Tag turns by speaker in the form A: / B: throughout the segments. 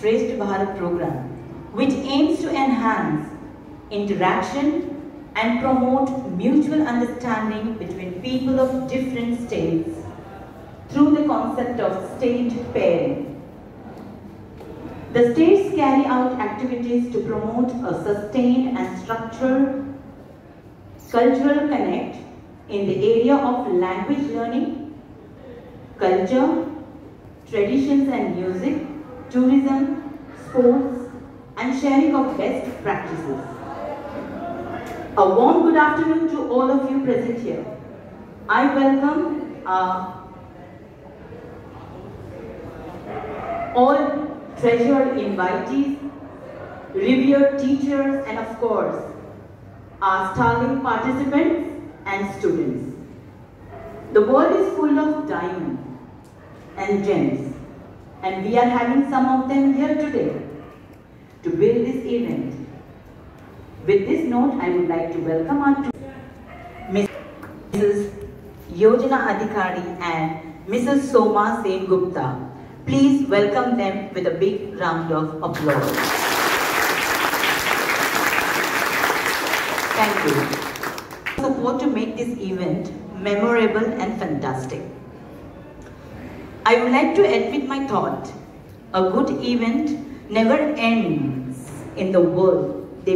A: Shresth Bharat program, which aims to enhance interaction and promote mutual understanding between people of different states through the concept of state pairing. The states carry out activities to promote a sustained and structured cultural connect in the area of language learning, culture, traditions and music, tourism, sports, and sharing of best practices. A warm good afternoon to all of you present here. I welcome all treasured invitees, revered teachers, and of course, our sterling participants and students. The world is full of diamonds and gems, and we are having some of them here today to build this event. With this note, I would like to welcome our two Mrs. Yojana Adhikari and Mrs. Soma Sen Gupta. Please welcome them with a big round of applause. Thank you. Support to make this event memorable and fantastic. I would like to end with my thought. A good event never ends in the world. They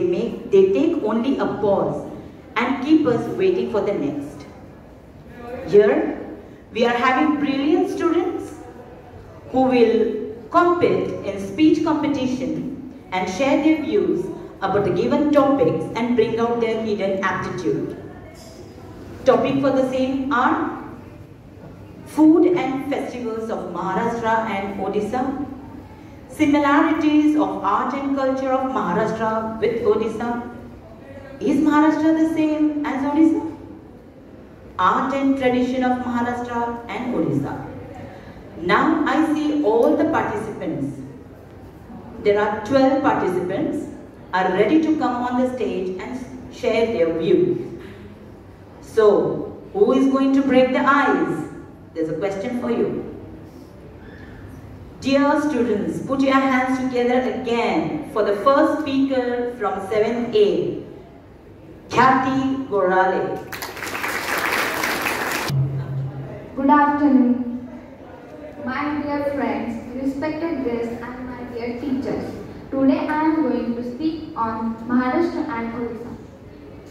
A: take only a pause and keep us waiting for the next. Here, we are having brilliant students who will compete in speech competition and share their views about the given topics and bring out their hidden aptitude. Topic for the same are food and festivals of Maharashtra and Odisha, similarities of art and culture of Maharashtra with Odisha. Is Maharashtra the same as Odisha? Art and tradition of Maharashtra and Odisha. Now I see all the participants. There are 12 participants are ready to come on the stage and share their views. So, who is going to break the ice? There's a question for you. Dear students, put your hands together again for the first speaker from 7th A, Khyati Gorale.
B: Good afternoon, my dear friends, respected guests and my dear teachers. Today I am going to speak on Maharashtra and Odisha.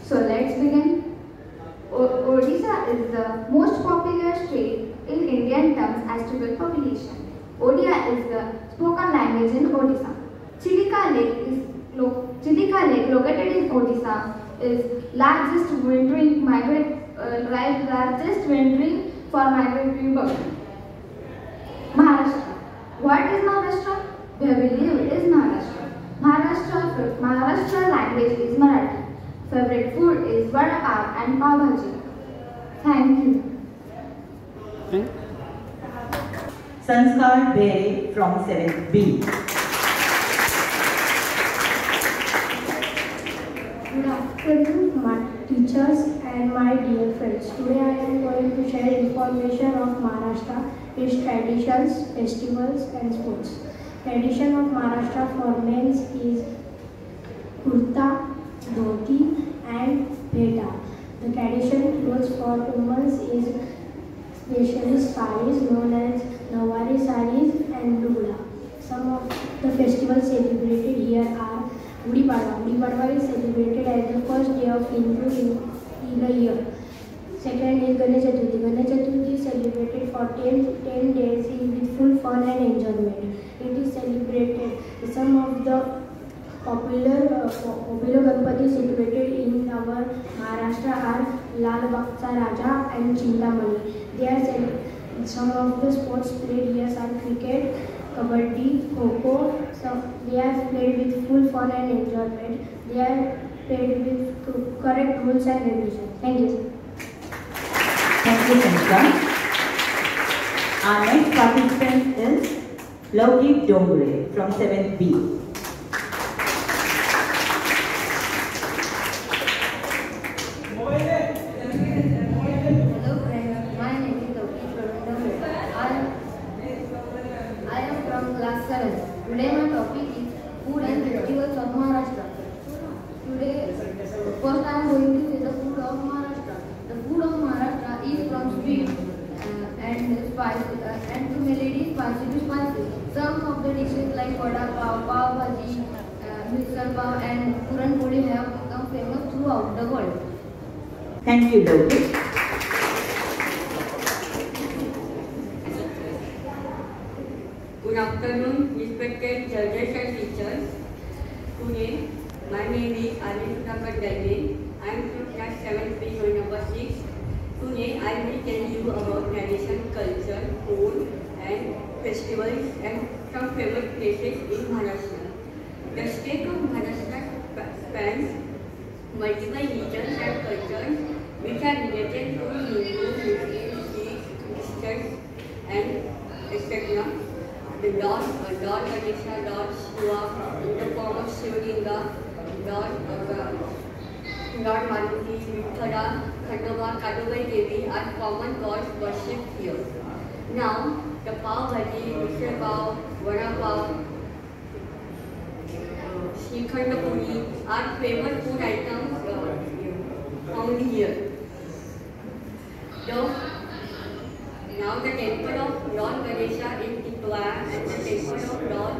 B: So let's begin. Odisha is the most popular state in Indian terms as to the population. Odia is the spoken language in Odisha. Chilika Lake located in Odisha is largest wintering for migratory birds. Maharashtra. What is Maharashtra? Where we live is Maharashtra. Maharashtra language is Marathi. Favorite food is vada pav and pav bhaji. Thank you.
A: Sanskar Bhere from 7th B.
C: Good afternoon, my teachers and my dear friends. Today I am going to share information of Maharashtra, its traditions, festivals and sports. Tradition of Maharashtra for men is kurta, dhoti and pheta. The traditional clothes for women is especially saris known as Nawari saris and lugda. Some of the festivals celebrated here are Gudi Padwa. Gudi Padwa is celebrated as the first day of Hindu in a year. Second is Ganesh Chaturthi. Ganesh Chaturthi is celebrated for 10 days with full fun and enjoyment. It is celebrated. Some of the popular Ganpati celebrated in our Maharashtra are Lal Bagcha Raja and Chintamani. They are some of the sports played here are cricket, kabaddi, kho-kho. So they are played with full fun and enjoyment. They are played with correct rules and regulations. Thank you.
A: Thank you, Sanskar. Our next participant is Laukik Dongre from 7th B.
B: I am from class 7. Today my topic is food and festivals of Maharashtra. Today, first I am going to say the food of Maharashtra. The food of Maharashtra is from sweet and spicy and to melody spicy to spicy. Some of the dishes like vada pav, pav bhaji, misal pav and puran poli have become famous throughout the world.
A: Thank you, Lokesh.
D: Good afternoon, respected judges and teachers. Today, my name is Anishka Daile. I am from class 7B, roll number 6. Today, I will tell you about tradition, culture, food, and festivals, and some famous places in Maharashtra. The state of Maharashtra spans multiple regions and cultures which are related to Hindu, Muslims, Sikhs, Christians, and etc. The Lord Ganesha, Lord Shiva, in the form of Shivalinga, Lord Maruti, Vithala, Khandava, Kadubai Devi are common gods worshipped here. Now, the pav bhaji, misal pav, vada pav, Shrikhand puri are famous food items found here. Now the temple of Lord Ganesha in Titwar and the temple of Lord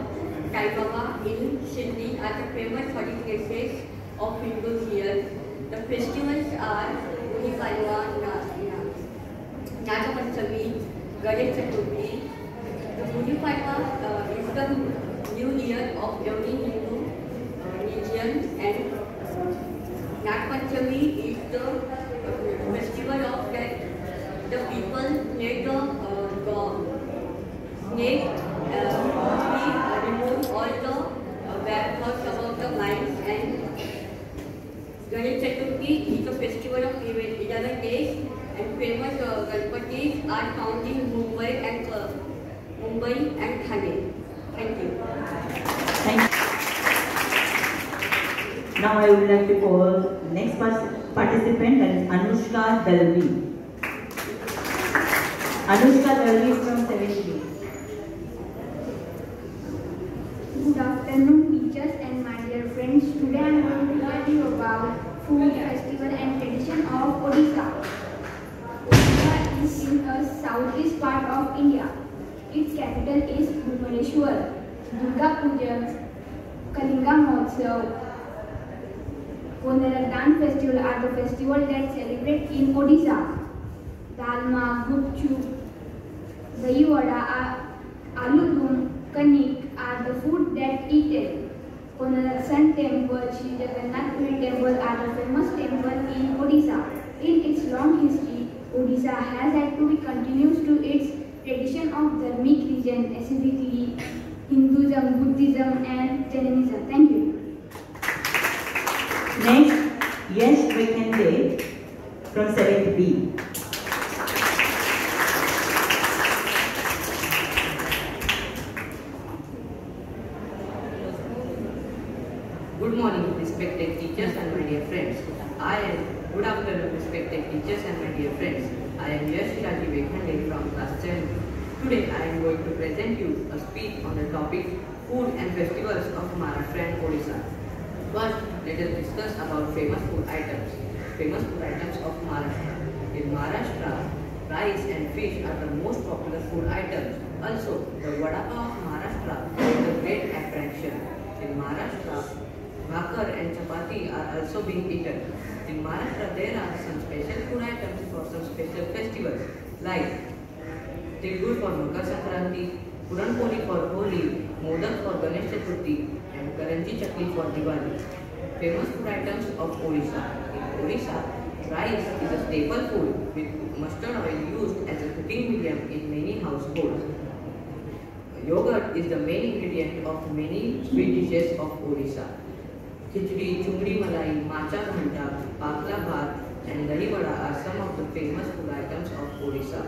D: Sai Baba in Sydney are the famous holy places of Hindus here. The festivals are Gudi Padwa, Naga Panchami, Ganesh Chaturthi. The Gudi Padwa is the new year of every Hindu religion, and Naga Panchami is the festival of that the people let the snake remove all the bad thoughts about the minds, and Ganesh Chaturthi is a festival of 11 days, and famous Ganpatis are found in Mumbai and Thane. Thank you.
A: Thank you. Now I would like to call next participant, that is Anushka Dalvi. Anushka Dalvi from 7th.
C: Good afternoon, teachers and my dear friends. Today I am going to tell you about food, festival and tradition of Odisha. Odisha is in the southeast part of India. Its capital is Bhubaneswar. Durga Puja, Kalinga Mahotsav, Konaratan festival are the festival that celebrate in Odisha. Dalma, Gupchup, Dahi Vada, Aloo Dum, Kanik are the food that eaten. Konaratan temple, Sri Jagannath Puri temple are the famous temple in Odisha. In its long history, Odisha has had to be continuous to its tradition of dharmic religion, specifically Hinduism, Buddhism and Jainism. Thank you.
A: Next, Yash Vaikhande from 7th B.
E: Good morning, respected teachers and my dear friends. Good afternoon, respected teachers and my dear friends. I am Yash Vaikhande from class 7. Today I am going to present you a speech on the topic food and festivals of Maharashtra and Odisha. First, let us discuss about famous food items. Famous food items of Maharashtra. In Maharashtra, rice and fish are the most popular food items. Also, the vada pav of Maharashtra is a great attraction. In Maharashtra, bhakar and chapati are also being eaten. In Maharashtra, there are some special food items for some special festivals like Tilgur for Makar Sankranti, Puran Poli for Holi, Modak for Ganesh Chaturthi, and Karanji Chakli for Diwali. Famous food items of Odisha. In Odisha, rice is a staple food with mustard oil used as a cooking medium in many households. Yogurt is the main ingredient of many sweet dishes of Odisha. Khichdi, Chungri Malai, Macha Ghanta, Pakla Bhat, and Dahi Vada are some of the famous food items of Odisha.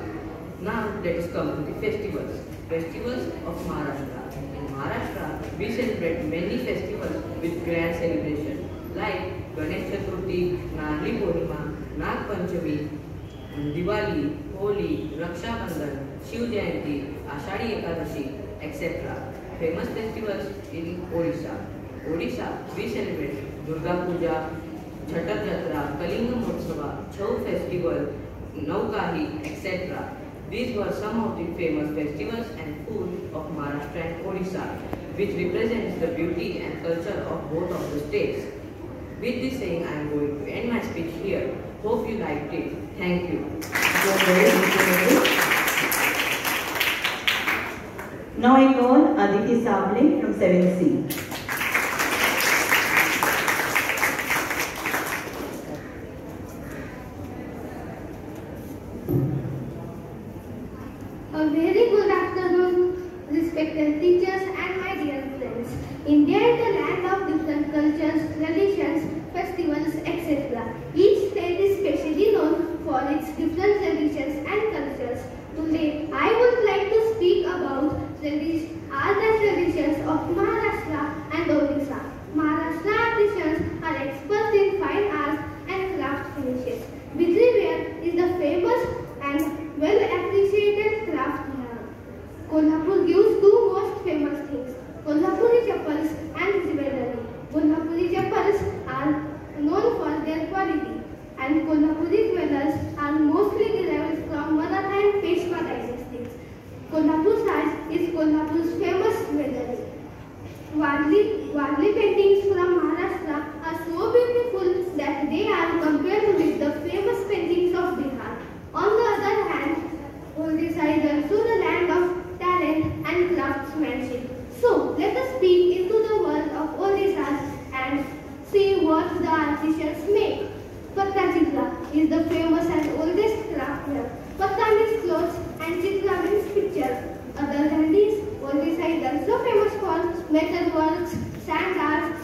E: Now let us come to the festivals. Festivals of Maharashtra. In Maharashtra, we celebrate many festivals with grand celebration like Ganesh Chaturthi, Narli Purnima, Nag Panchami, Diwali, Holi, Raksha Bandhan, Shiv Jayanti, Ashadi Ekadashi, etc. famous festivals in Odisha. Odisha, we celebrate Durga Puja, Chhatar Jatra, Kalinga Motsava, Chau Festival, Naukahi, etc. These were some of the famous festivals and food of Maharashtra and Odisha, which represents the beauty and culture of both of the states. With this saying, I am going to end my speech here. Hope you liked it. Thank you.
A: Now I call Aditi Sable from 7C.
B: A very good afternoon, respected teachers and my dear friends. India is the land of different cultures, traditions, festivals, etc. Each state is specially known for its different traditions and cultures. Today, I would like to speak about art and traditions of Maharashtra and Odisha. Maharashtra artisans are experts in fine arts and craft finishes. Bijli ware is the famous and well appreciated craft here. Kolhapur gives two most famous things: Kolhapuri chappals and jewelry. Kolhapuri chappals are known for their quality, and Kolhapuri jewelers are mostly derived from Maratha and Peshwa dynasties. Kolhapur sari is Kolhapur's famous jewelry. Warli paintings from Maharashtra are so beautiful that they are compared with the famous paintings of Bihar. On the other hand, Odisha is also the land of talent and craftsmanship. So, let us peek into the world of Odisha and see what the artisans make. Patta Chitra is the famous and oldest craft here. Patta means clothes and Chitra means picture. Other than this, Odisha is also famous for metal works, sand art,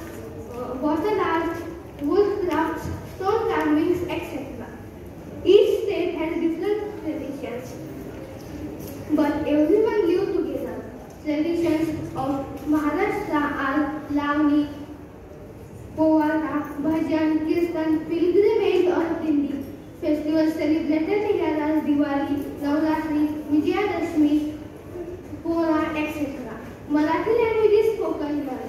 B: bottle art, wood crafts, stone carvings, etc. Each state has different traditions, but everyone live together. Traditions of Maharashtra are Lavani, Povara, Bhajan, Kirtan, pilgrimage or Dindi. Festivals celebrated here are Diwali, Navratri, Vijayadashmi, Pora, etc. Marathi language is spoken here.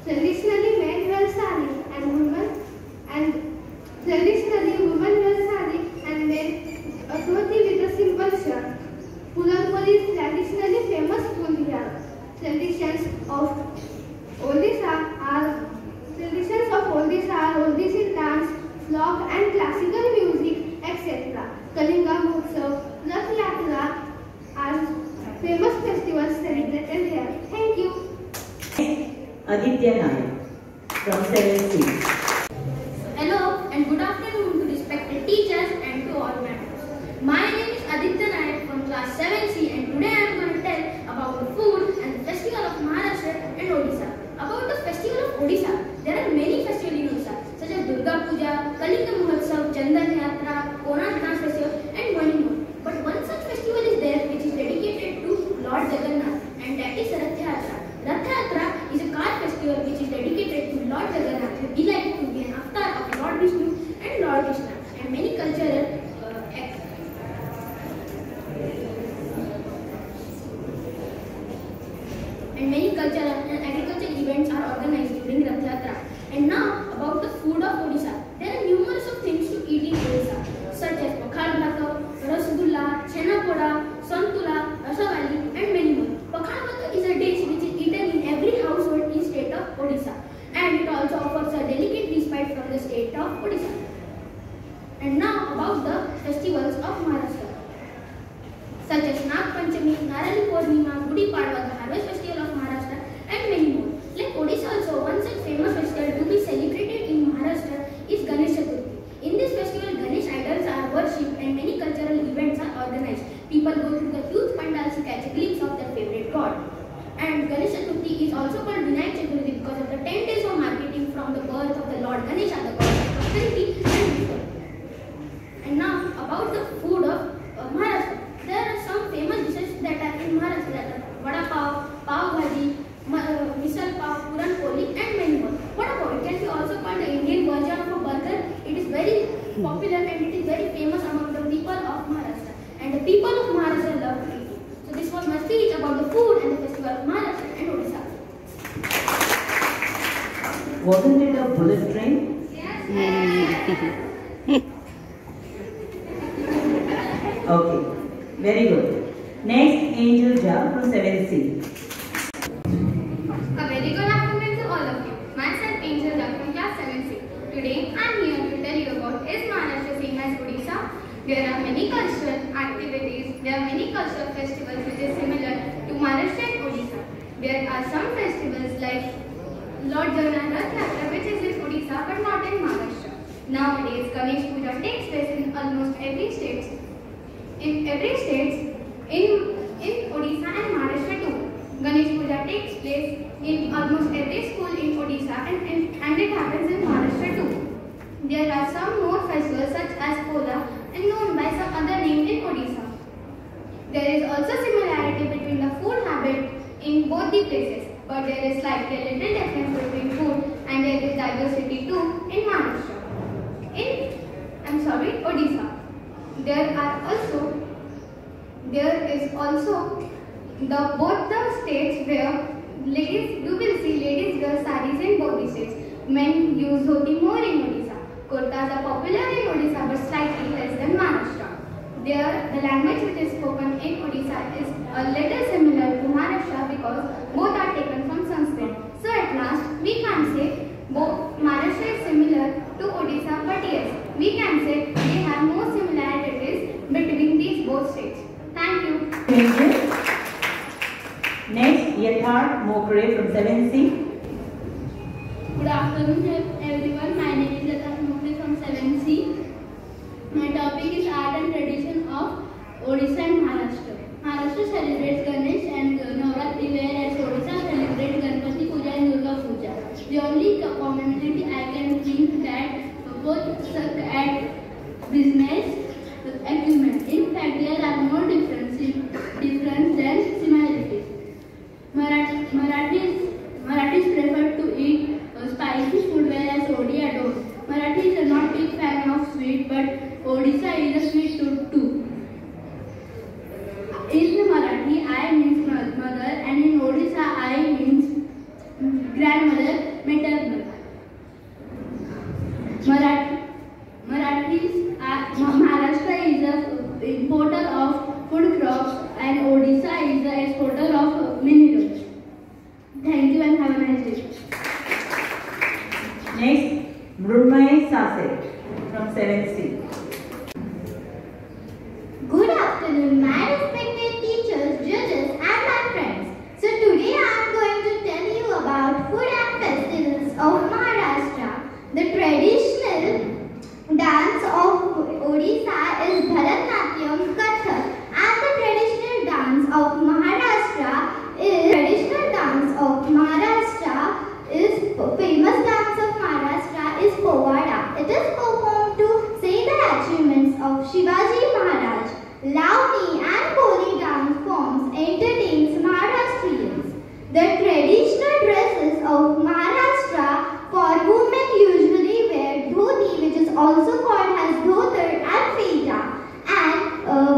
B: Traditionally, men wear sari and women wear sari and men a dhoti with a simple shirt. Puranpuri is traditionally famous food here. Traditions of Odisha are Odissi dance, folk and classical music, etc. Kalinga Motsav, Rath Yatra are famous festivals celebrated here. Thank you.
A: Aditya Nayak from 7C.
F: Hello and good afternoon to respected teachers and to all members. My name is Aditya Nayak from class 7C and today I am going to tell about the food and the festival of Maharashtra and Odisha. About the festival of Odisha, there are many festivals in Odisha such as Durga Puja, Kalinga Mahotsav, Chandan Yatra, Konark Dance Festival and many more. But one such festival is there which is dedicated to Lord Jagannath, and that is Rath Yatra. Rath Yatra is a car festival which is dedicated to Lord Jagannath, who delighted to be an avatar of Lord Vishnu and Lord Krishna, and many cultural and agricultural events are organized during Rath Yatra. And now about the food of Odisha. There are numerous of things to eat in Odisha, such as pakhal bhato, rasgulla, chena poda, santula, rasavali, and many more. Pakhal bhato is a dish which is eaten in every household in state of Odisha, and it also offers a delicate respite from the state of Odisha. And now about the festivals of Maharashtra, such as Nag Panchami, Narali Purnima, Gudi Padwa, the harvest festival of Maharashtra, and many more. Like Odisha also, one such famous festival to be celebrated in Maharashtra is Ganesh Chaturthi. In this festival, Ganesh idols are worshipped and many cultural events are organized. People go to the huge pandals to catch a glimpse of their favorite god. And Ganesh Chaturthi is also called Vinayak Chaturthi because of the 10 days of marketing from the birth of the Lord Ganesha, the god of prosperity and wisdom. And now about the food of Maharashtra. There are some famous dishes that are in Maharashtra, that are vada pav, pav bhaji, misal pav, puran poli, and many more. Vada pav, it can be also called the Indian version of a burger. It is very popular and it is very famous among the people of Maharashtra. And the people of Maharashtra love to eat it. So this was my speech about the food and the festival of Maharashtra and Odisha.
A: Wasn't it a bullet train? Okay, very good. Next, Angel Ja from 7C.
G: A very good afternoon to all of you. Myself Angel Ja from class 7C. Today I am here to tell you about is Maharashtra same as Odisha? There are many cultural activities, there are many cultural festivals which is similar to Maharashtra and Odisha. There are some festivals like Lord Jagannath Rath Yatra which is in Odisha but not in Maharashtra. Nowadays Ganesh Puja takes place in almost every state. In Odisha and Maharashtra too. Ganesh Puja takes place in almost every school in Odisha and it happens in Maharashtra too. There are some more festivals such as Pola and known by some other name in Odisha. There is also similarity between the food habit in both the places, but there is slightly a little difference between food and there is diversity too in Maharashtra. Odisha. There is also both the states where you will see ladies wear sarees in both the states. Men use dhoti more in Odisha. Kurtas are popular in Odisha but slightly less than Maharashtra. There, the language which is spoken in Odisha is a little similar to Maharashtra because both are taken from Sanskrit. So at last, we can't say both Maharashtra is similar to Odisha, but yes, we can say they have more similarities between these both states. Thank you.
A: Next, Yatharth Mokre from 7C.
H: Good afternoon everyone, my name is Yatharth Mokre from 7C. My topic is art and tradition of Odisha and Maharashtra. Maharashtra celebrates Ganesh and Navratri, whereas Odisha celebrates Ganpati Puja and Durga Puja. The only commonality I can think that both serve at business acumen. In fact, there are more differences than similarities. Marathis prefer to eat spicy food, whereas Odia don't. Marathis are not big fan of sweet, but Odisha is a sweet tooth too. In Marathi, I means mother, and in Odisha, I means grandmother, maternal. Maharashtra is an importer of food crops, and Odisha is the exporter of minerals. Thank you and have a nice day.
A: Next, Mrunmayee Sase from 7C.
I: Good afternoon, my respected teachers, judges and my friends. So today I am going to tell you about food and festivals of Maharashtra. The traditional dance of Odisha is Bharatanatyam Kathak, and the traditional dance of Maharashtra is famous dance of Maharashtra is Povada. It is performed to say the achievements of Shivaji Maharaj. Lavani and Koli dance forms entertains Maharashtrians. The traditional dresses of Maharashtra for women usually wear dhoti, which is also called as dhotar and feta, and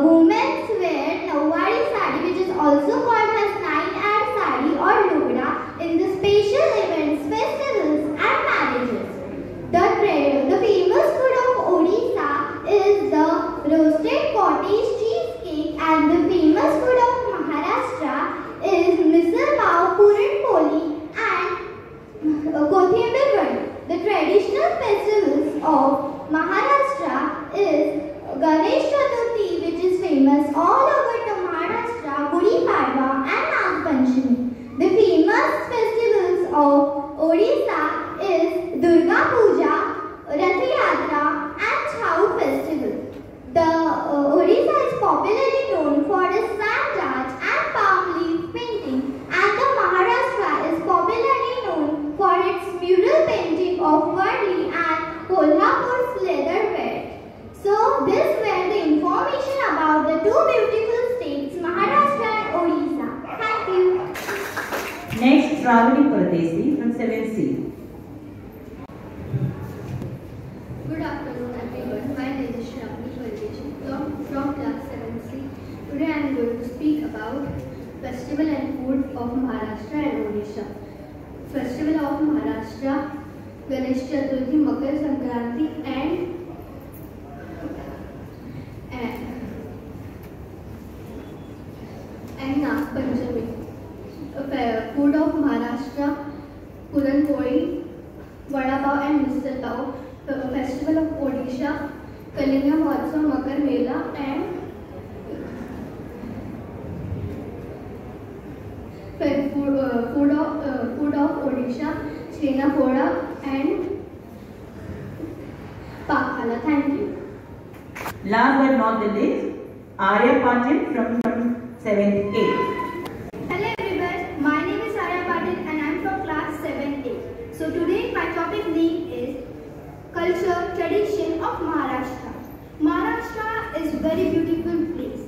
I: women wear Nawari sari, which is also called as night ad sari or lugda in the special events, festivals and marriages. The famous food of Odisha is the roasted cottage cheesecake, and the famous food of Maharashtra is misal pav, puran poli and kothimber vadi. The traditional festivals of Maharashtra is Ganesh Chaturthi, which is famous all over to Maharashtra, Gudi Padwa and Nag Panchami. The famous festivals of Odisha is Durga Puja, Rath Yatra and Chhaut festival. Odisha is popularly known for its sand art and palm leaf painting, and the Maharashtra is popularly known for its mural painting of Worli and Kolhapur's leatherware. So this were the information about the two beautiful states, Maharashtra and Odisha. Thank you.
A: Next, Shravani Pardesi from 7C.
B: Good afternoon everyone, my name is Shravani Pardesi from class 7C. Today I am going to speak about festival and food of Maharashtra and Odisha. Festival of Maharashtra Ganesh Chaturthi, Makar Sankranti and Nag Panchami. Food of Maharashtra, Puran Poli, Vada Pav and Misal Pav. Festival of Odisha, Kalinga Mahotsav, Makar Mela and food of Odisha, Chhena Poda and Pakhala. Thank you.
A: Last but not the least, Arya Patil from 7th A.
G: Hello everyone, my name is Arya Patil and I am from class 7A. So today my topic name is Culture, Tradition of Maharashtra. Maharashtra is a very beautiful place.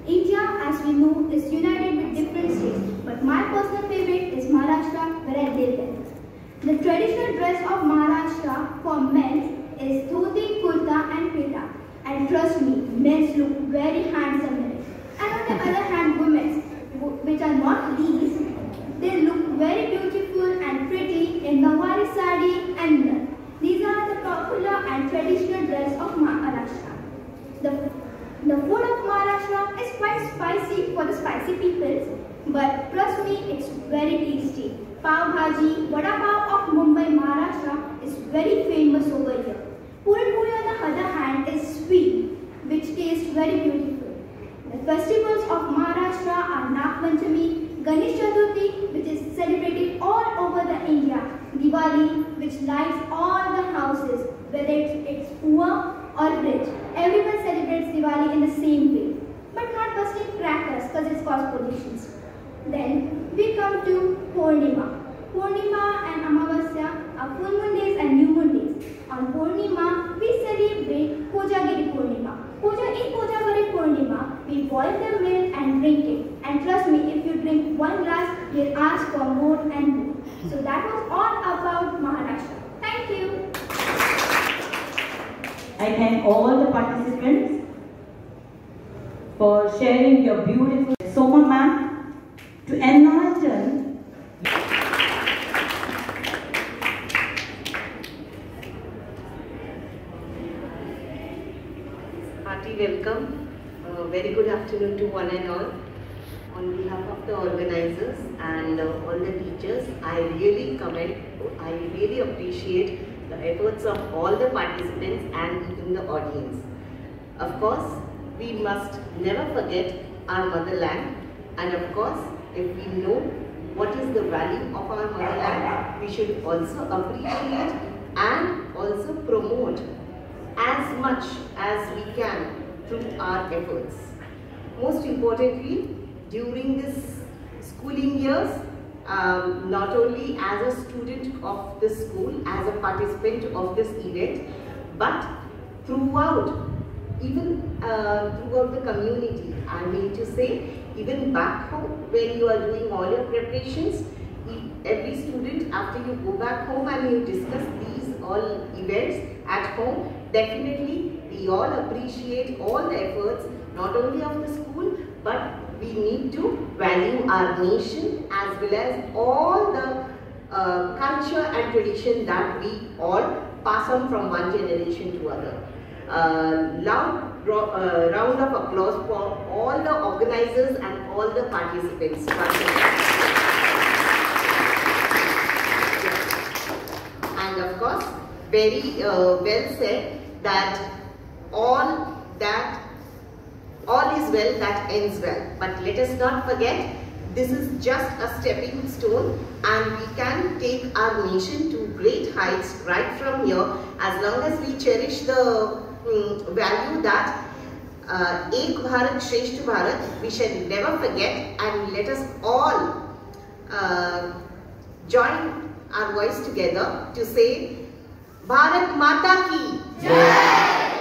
G: India, as we know, is united with different states, but my personal favorite is Maharashtra, where I live in. The traditional dress of Maharashtra for men is dhoti, kurta and peta. And trust me, men look very handsome in it. And on the other hand, women, which are not these, they look very beautiful and pretty in Nawari sari and nut. These are the popular and traditional dress of Maharashtra. The food of Maharashtra is quite spicy for the spicy people, but trust me, it's very tasty. Pav Bhaji, Vada Pav of Mumbai, Maharashtra is very famous over here. Puran Poli on the other hand is sweet, which tastes very beautiful. The festivals of Maharashtra are Nag Panchami, Ganesh Chaturthi, which is celebrated all over the India, Diwali, which lights all the houses, whether it's poor or rich. Everyone celebrates Diwali in the same way, but not busting crackers because it's cause pollutions. Then we come to Purnima. Purnima and Amavasya are full moon days and new moon days. On Purnima, we celebrate Kojagiri Purnima. In Kojagiri Purnima, we boil the milk and drink it. And trust me, if you drink one glass, you'll ask for more and more. So that was all about Maharashtra. Thank you.
A: I thank all the participants for sharing your beautiful Soma ma'am to enlighten.
E: Hearty welcome. Very good afternoon to one and all. On behalf of the organizers and all the teachers, I really appreciate the efforts of all the participants and even the audience. Of course, we must never forget our motherland, and of course, if we know what is the value of our motherland, we should also appreciate and also promote as much as we can through our efforts. Most importantly, during this schooling years, not only as a student of the school, as a participant of this event, but throughout, even throughout the community. I mean to say, even back home, when you are doing all your preparations, every student, after you go back home and you discuss these all events at home, definitely we all appreciate all the efforts, not only of the school, but we need to value our nation as well as all the culture and tradition that we all pass on from one generation to other. Loud round of applause for all the organizers and all the participants. And of course, very well said that all is well that ends well. But let us not forget, this is just a stepping stone, and we can take our nation to great heights right from here, as long as we cherish the value that Ek Bharat Shreshth Bharat, we should never forget, and let us all join our voice together to say Bharat Mata Ki Jai!